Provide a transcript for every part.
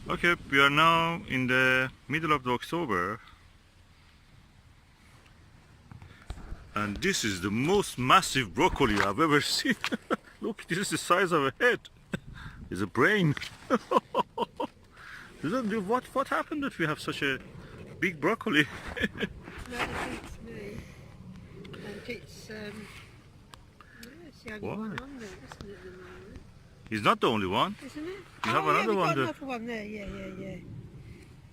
Okay, we are now in the middle of the October, and this is the most massive broccoli I've ever seen. Look, this is the size of a head. It's a brain. What happened that we have such a big broccoli? That beats me. And it's the only Why? one on there, isn't it, at the moment? He's not the only one. Isn't it? You have another we've one got there. another one there, yeah.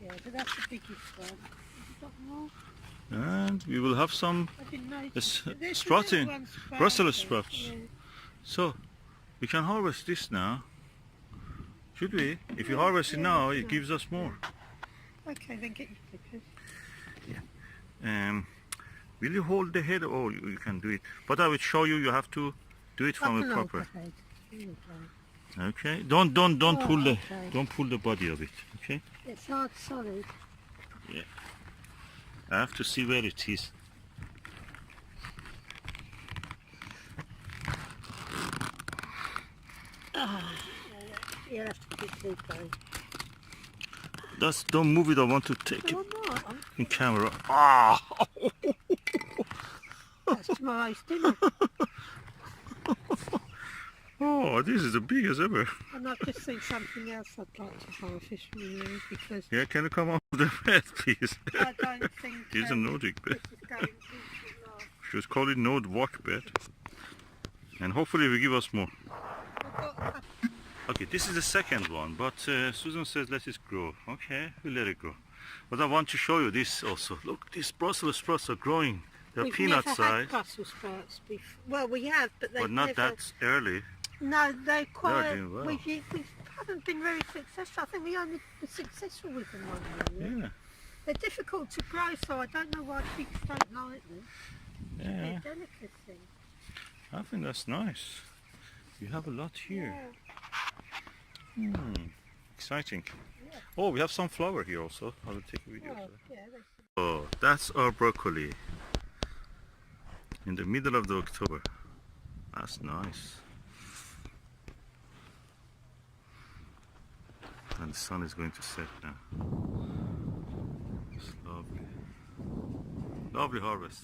Yeah, but that's the biggest one. Have you got more? And we will have some I didn't notice. There's some sprouting, little ones sprouting. Brussels sprouts. Yeah. So we can harvest this now. Should we? If you harvest it now, it gives us more. Okay, then get your clippers. Will you hold the head? Oh, you can do it. But I will show you. You have to do it from a proper. Okay. Don't pull the don't pull the body of it. Okay. It's hard, solid. Yeah. I have to see where it is. You'll have to keep going. Don't move it. I want to take it Oh, no. in camera. Ah! That's tomorrow's dinner. Oh, this is the biggest ever. And I've just seen something else I'd like to harvest from you because Yeah, can you come off the bed, please? I don't think This is a Nordic bed. this is going to last. Should call it Node Walk bed. And hopefully it will give us more. I've got Okay, this is the second one, but Susan says let it grow. Okay, we'll let it grow. But I want to show you this also. Look, these Brussels sprouts are growing. They're We've peanut never size, had Brussels sprouts before. Well, we have, but they've but not never... that early. No, they're quite... doing well. We haven't been very successful. I think we only were successful with them one year. Yeah, They're difficult to grow, so I don't know why pigs don't like them. yeah. They're a delicacy. I think that's nice. You have a lot here. Exciting. Yeah. Oh, we have some flower here also. I will take a video. Oh, of that. yeah, Oh, that's our broccoli in the middle of the October. That's nice. And the sun is going to set now. It's lovely. Lovely harvest.